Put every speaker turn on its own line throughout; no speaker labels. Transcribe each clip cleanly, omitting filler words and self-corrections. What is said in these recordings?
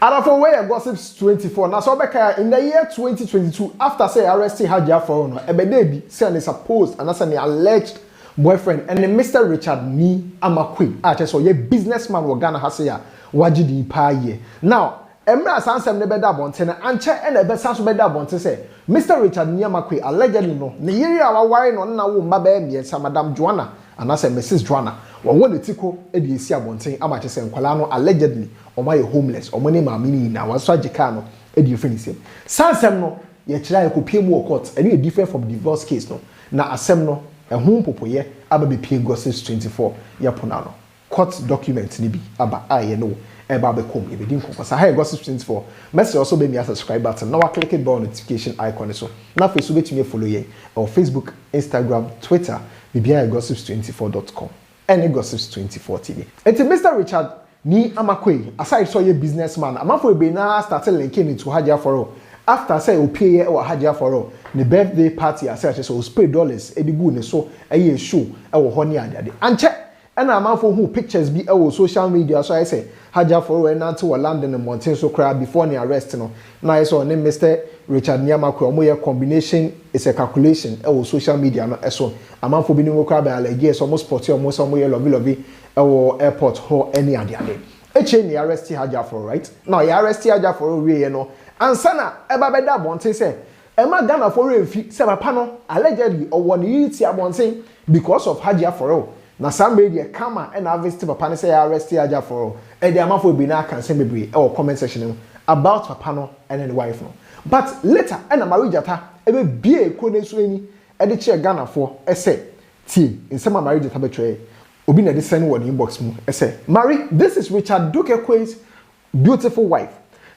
Other for where gossips 24. Now so back in the year 2022, after say arresting Hajia 4Real, a baby say supposed and that's an alleged boyfriend and Mr. Richard Ni Amakwe. I so ye businessman wa Ghana has ya wajidi pa ye. Now, Emra Sansem ne beda bonte and che and a best beda bonte say Mr. Richard Ni Amakwe allegedly no. Ne yiri awa wari no na wo mbabe mi sa Madam Joanna and I say Mrs. Joanna. Wa wole tiko edi esi abonten amache se nkwala no allegedly omo ye homeless omo ne maami ni na waso agika no edi finisem sansem no ye kira ye kopie mu court eni different from divorce case no na asem no ehun popoye aba be pie gossips 24 ye pona no court document ni bi aba aye no eba be kom e be din konkosa ha gossips 24 message also be me subscribe button na wa click the bell notification icon so na Facebook betimi follow ye or Facebook, Instagram, Twitter bibia gossips24.com any gossips 24 TV. It's Mr. Richard Ni Amakwe. Aside so ye businessman, Amafo be na started linking into Hajia 4Real. After say opie or Hajia 4Real, the birthday party aside so spray dollars e di gu ne so eye show e wo honi ade. And check and Amafo who pictures be e social media so I say Hajia 4Real na to London and Mountain so cry before the arrest no. Na so name Mr. Richard Ni Amakwe omo ye combination is a calculation e social media no so Amafo bi ni mo cry by alleges almost 40 almost omo ye lovey airport ho any ade. Eche ni arrest Hajia 4Real right? Now you arrest Hajia 4Real we no. Ansana eba beda bonte say Emma Ghana 4Real fi se papa no allegedly owo ni yiti abonte because of Hajia 4Real. Na somebody dey come and harvest papa no say arrest Hajia 4Real. E dey Amafo bi na kan say bebre e comment section about papa no and the wife no. But later and Marijata ebe bie ekone so ani e dey che Ghana for e say tie insema Marijata betray obi na dey send word inbox mu e say Mary, this is Richard Dukekwe's beautiful wife.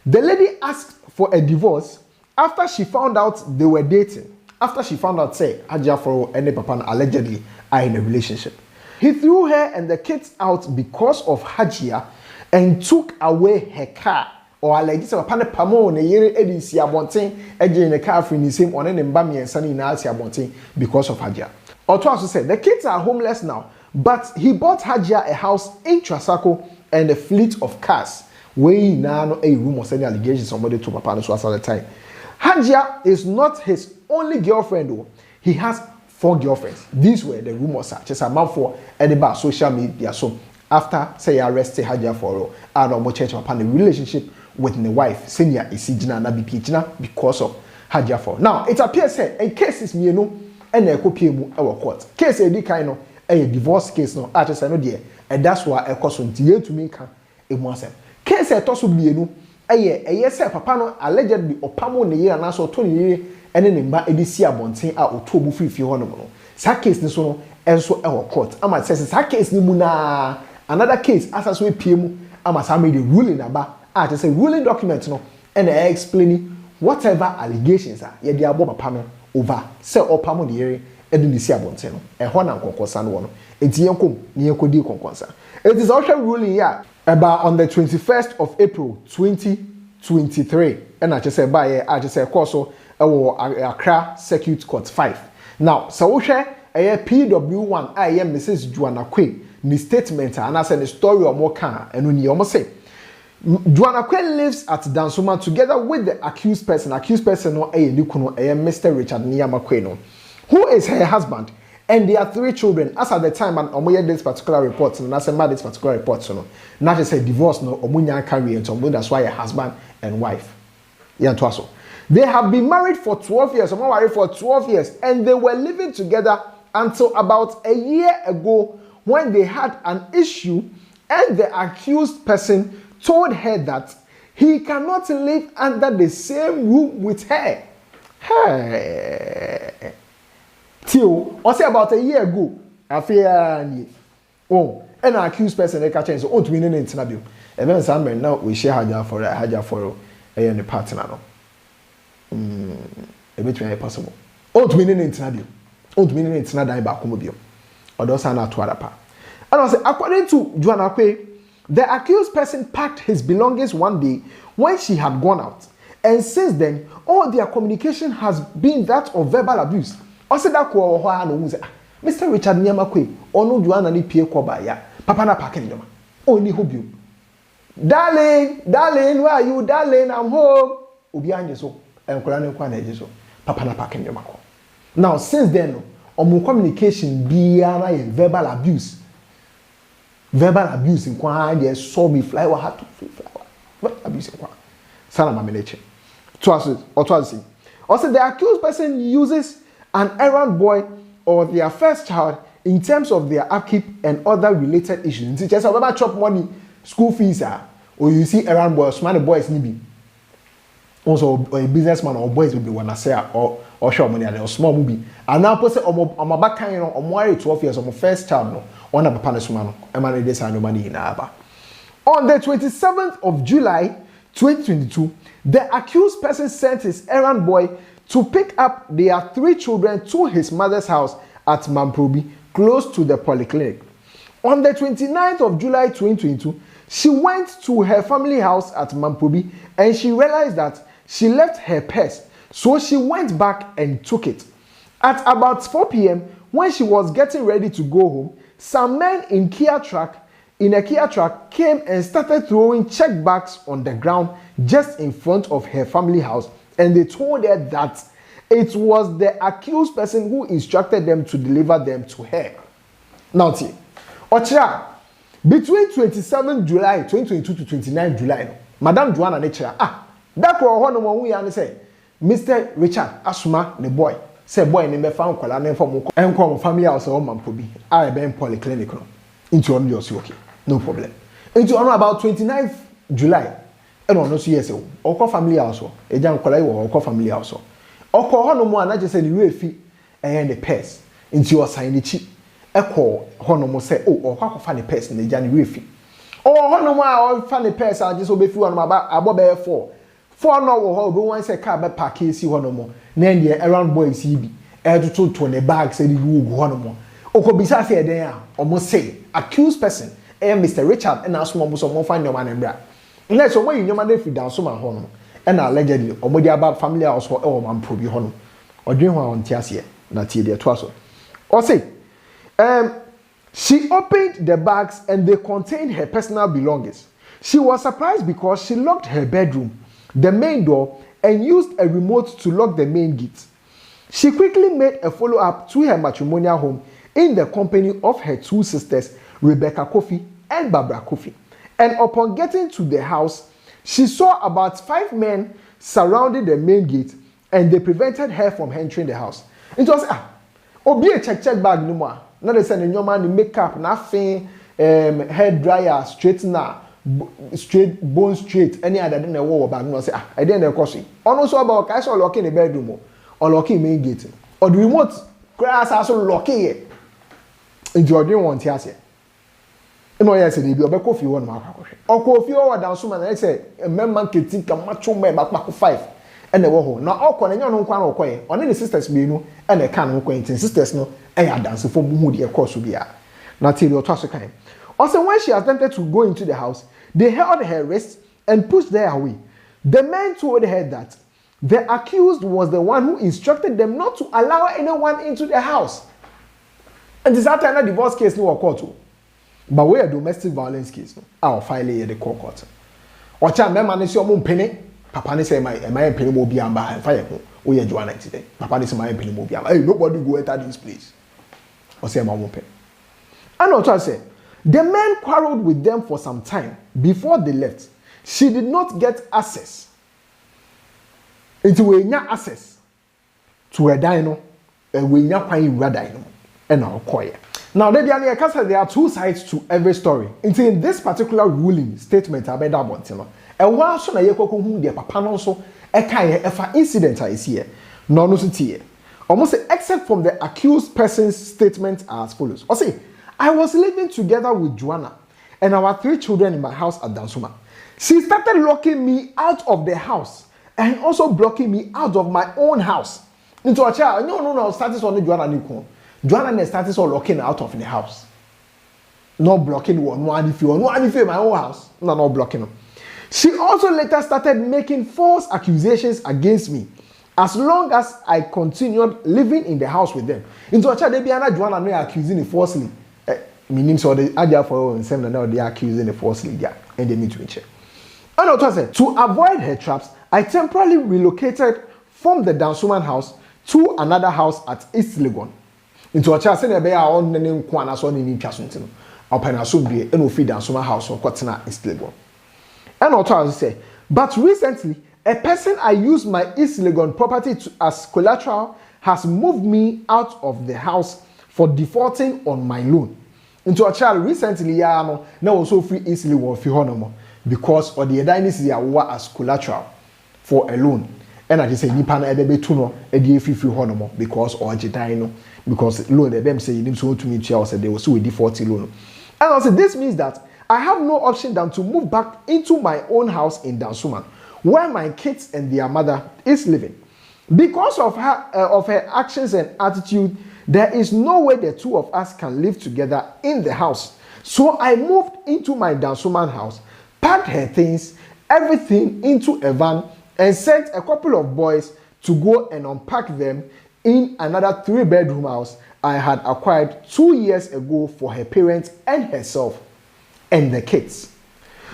The lady asked for a divorce after she found out they were dating. After she found out say Hajia 4Real and papa allegedly are in a relationship. He threw her and the kids out because of Hajia and took away her car. Or allegedly say papa pamo ne yere edi si abonten eje ne car free ni same on ne mba miensa ni na si abonten because of Hajia. Oto also said the kids are homeless now, but he bought Hajia a house in Trasacco and a fleet of cars. We now know a room or any allegations somebody to papa so at the time. Hajia is not his only girlfriend though. He has 4 girlfriends. These were the rumors just a month for about social media. So after say arrested Hajia 4Real, I don't church upon the relationship with the wife, senior Isijina na Bipijina because of Hajia 4Real. Now it appears say a case is me no and a copy mu our court. Case a kind of a divorce case no I just know there and that's why a cause to me can it was case a toss will be no a yes papa no allegedly opamo ne year na so to ne ene ne mba edisi abonten a otobu fifi ho no sa case ni so no enso e wo court ama say sa case ni mu na another case asa so epie mu ama sa made the ruling aba a say ruling document no and explaining whatever allegations are ye dey abo papa no over say opamo ne year edisi abonten no e ho na nkonkosa no no enti yenkom ne yekodi konkonsa. It is also ruling here about on the 21st of April 2023 and I just say by I just say course Accra Circuit Court 5. Now so we share a PW1 I am Mrs. Joanna Kwe ni statement and I say the story or more can and when you almost say Joanna Kwe lives at Dansuma together with the accused person no Mr. Richard Ni Amakwe no, who is her husband. And there are 3 children. As at the time, and omoye this particular report, and as this particular report, so not just a divorce, no omunya carry, and so that's why a husband and wife. Yeah, twaso. They have been married for 12 years. Omo married for 12 years, and they were living together until about a year ago when they had an issue, and the accused person told her that he cannot live under the same room with her. Hey. Till or say about a year ago, I fear oh, an accused person they catch so to win in interview. And then some now we share Hajia 4Real and the partner. A bit very possible. Oh, to win in interview. Oh, to win in interview back home. Or those are not to other part. And I say, according to Joanna Kwe, the accused person packed his belongings one day when she had gone out. And since then, all their communication has been that of verbal abuse. Ose da ko ho ha no mu say Mr. Richard Ni Amakwe onu Joanna ni pie ko ba ya papa na pack ni doma oni ho bio Darling, where are you? Darling, I'm home. Obi anje so, enkola ne kwa na eje so. Papa na pack ndem akọ. Now, since then, communication biara na verbal abuse. Verbal abuse in kwa they saw me fly or had to fly. Abuse in kwa. Sana mameneche. Twice. Also, the accused person uses an errand boy or their first child in terms of their upkeep and other related issues. It's just about chop money, school fees, or you see errand boy, smart boys nibi. Also, a businessman or boys will be one say or show money or small movie. And now post on my back kind of married 12 years of my first child no one of a panisman and man this no money in Aba. On the 27th of July 2022, the accused person sent his errand boy to pick up their 3 children to his mother's house at Mamprobi, close to the polyclinic. On the 29th of July 2022, she went to her family house at Mamprobi and she realized that she left her purse, so she went back and took it. At about 4 p.m., when she was getting ready to go home, some men in a Kia truck came and started throwing check bags on the ground just in front of her family house, and they told her that it was the accused person who instructed them to deliver them to her. Now, see, Ochra, between 27 July 2022 to 29 July, Madam Joanna Nechra, that was one we and say, Mr. Richard Asuma, the boy, say boy, name found Kola name from and come family house or Mampobi. I been polyclinic into on your okay, no problem. Into on about 29th July, and on no years old, or family house, a young Kola or family house. Or call no more, and I just said, you fee and the purse into your sign cheap. Echo Honomo say, oh, or how funny purse in the January fee. Or Honomo, or funny purse, I just obey you on my back, above 4 no wo go wan say car be park si ho no mo na ndie around boys bi e to ne bag say di wo go no mo okobisa say den a omo say accused person Mr. Richard and asmo mo so mo find them an bra na so mo yinyoma na fi down so ma ho no and allegedly omo di about family house ho e wo man probi ho no odwen ho on tiase na tie de to aso o say she opened the bags and they contained her personal belongings. She was surprised because she locked her bedroom, the main door, and used a remote to lock the main gate. She quickly made a follow-up to her matrimonial home in the company of her 2 sisters, Rebecca Kofi and Barbara Kofi. And upon getting to the house, she saw about 5 men surrounding the main gate, and they prevented her from entering the house. It was obi a check bag no more. Now they send your man makeup, nothing, hair dryer, straightener, bone straight, any other than a wall bag. No say I didn't cost it. Also about I saw locking the bedroom or locking main gate or the remote grass also locking it. And you didn't want to say. No, yes, it be a coffee one mark. Or coffee over down so man. I say a man can think a macho man back 5. And the war now all corner no kwan okoye on the sisters be no and the can acquaintance sisters no and ya dance for who the course will be na till your toss kind. Also when she attempted to go into the house, they held her wrists and pushed her away. The men told her that the accused was the one who instructed them not to allow anyone into the house. And this after a divorce case no court. But we a domestic violence case no our file here the court. Ocha me man is your penny. Papa ni say my penny mo bi amba fire ko o ye Joanna today. Papa ni say my penny mo bi amba. Hey, nobody go enter this place. O say my penny. And Ocha say the men quarreled with them for some time before they left. She did not get access. Into a access to a dino, and we nya kwan dino, and our choir. Now, there are 2 sides to every story. In this particular ruling statement, I better want to know. And while so na yeko whom the papa no so a kind of incident is here, no no here. Almost except from the accused person's statement as follows. I say, I was living together with Joanna and our 3 children in my house at Dansuma. She started locking me out of the house and also blocking me out of my own house. Into a child, no, status on the Joanna Nico. Joanna status on locking out of the house. No blocking one if you in my own house. No blocking them. She also later started making false accusations against me as long as I continued living in the house with them. Into a child, they be Joanna no accusing me falsely. meaning so the Hajia 4Real and some now they are accusing the false leader and they need to check. And also said to avoid her traps, I temporarily relocated from the Dansuman house to another house at East Legon. Into a chance in a bear on the name Kwana so in Cassuntin. Upon a sub be and feed Dansuman house or Kotina East Legon. And also say, but recently a person I used my East Legon property as collateral has moved me out of the house for defaulting on my loan. Into a child recently, now also free East Legon for honour because of the dynasty as collateral for a loan. And I just say nipa na ebe tuno e dey free honour because or no because loan them say you need to meet you say they will so default loan. And also this means that I have no option than to move back into my own house in Dansuman, where my kids and their mother is living. Because of her actions and attitude, there is no way the two of us can live together in the house. So I moved into my Dansuman house, packed her things, everything into a van, and sent a couple of boys to go and unpack them in another 3-bedroom house I had acquired 2 years ago for her parents and herself and the kids.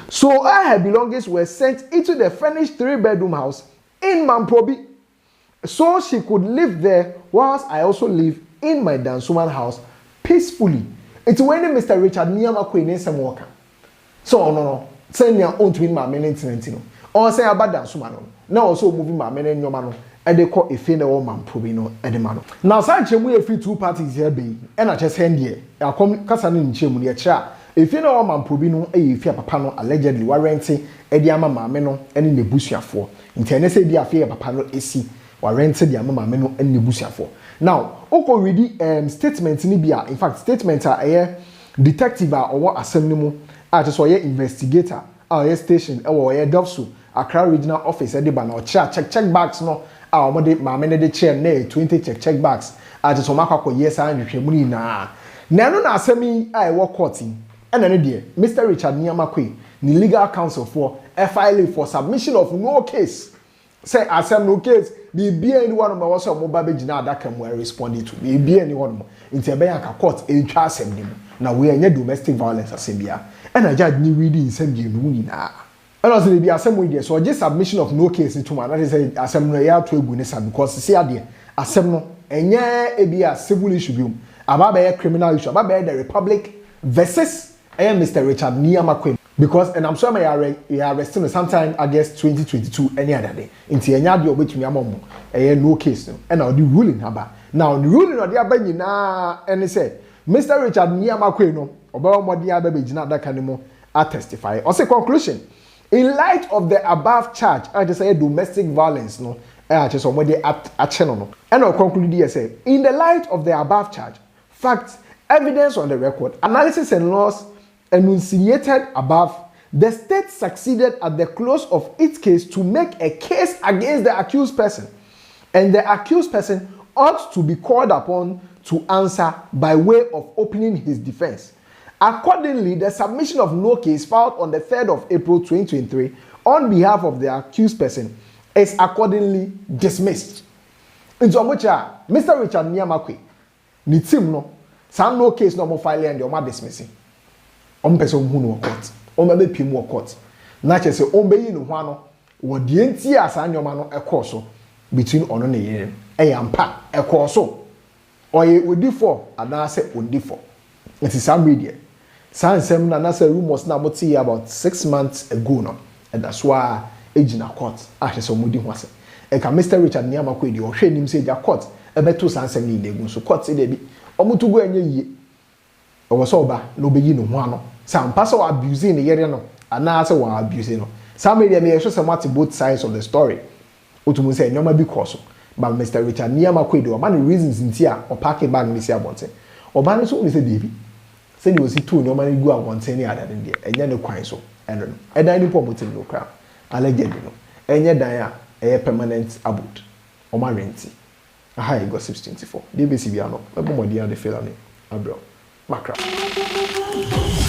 So all her belongings were sent into the furnished 3-bedroom house in Mamprobi, so she could live there whilst I also live in my Dansuman house peacefully. It's when Mr. Richard Niyama Queen is worker. So no, send your own twin my maintenance. Or say about Dansuman. Now also moving my men and your man. And they call a fin or man probino and the man. Now, Sanche, we have free 2 parties here, be and I just hand here. I come Cassanin Chimney a chair. If you know man probino, a fair papano allegedly warranty, Ediama Mameno, and in the Busia for. In Tennessee, the affair papano AC, warranted the Mameno and the Busia for. Now, Oko ready statements in Libya. In fact, statements are a detective or what assembly, I just saw a investigator, our station, or a Dovsu, Accra Regional Office, Ediban or check bags no. Our mother, my men, the chair, nay, 20 check bags. I just want yes, I am na. Nano na semi, I work courting. And an idea, Mr. Richard Niyamakwe, the legal counsel for a filing for submission of no case. Say, I said no case, be anyone of my also mobile jina that can wear responding to be anyone more. In Tebeyanka court, a child assembly. Now we are near domestic violence assembly. And I just need reading assembly na. And also the assembly there, so just submission of no case into man. That is a assembly to a gunesa because see idea assembly and yeah, a civil issue, about a criminal issue, about the Republic versus Mr. Richard Niyamakwe. Because and I'm sure you are arrested sometime against 2022 any other day. Into any other which me among no case and now the ruling about now the ruling of the abany na and say Mr. Richard Niyamakwe no about what the other baby that can I testify. Also conclusion. In light of the above charge, I just say domestic violence, no, I just somebody at channel. And I'll conclude here say, in the light of the above charge, facts, evidence on the record, analysis and laws enunciated above, the state succeeded at the close of its case to make a case against the accused person, and the accused person ought to be called upon to answer by way of opening his defense. Accordingly, the submission of no case filed on the 3rd of April 2023 on behalf of the accused person is accordingly dismissed. In so much, Mr. Richard Niyamakwe, ni team no, some no case no more filing and you're dismissing. Person who no court, maybe pimu court. Nature say, be no one, what the entire Sanyomano a course between on a year, a yampa, a course, or it would differ, and I say would differ. It is some media. Some nasa rumors now about 6 months ago no, and that's why agent court after some mudi was. And can Mr. Richard Niyamakwe the or him say their court a better sansa ni de so court say debi omutu go enye yi e was oba no be yi no ho ano some pastor abusing the area no and na say wa abusing no some media me show some both sides of the story otumu say nyoma bi course but Mr. Richard Niyamakwe the man reasons ntia o pack bag ni say abonte oba ni so ni say debi say the was two normally go abonte ni ada dey enya ne kwan so eno no edan ni promoting no crowd allegedly no enye dan a permanent abode o ma renti aha e gossip 24 BBC bia no e bo modi an de fail ani abro Magraheb.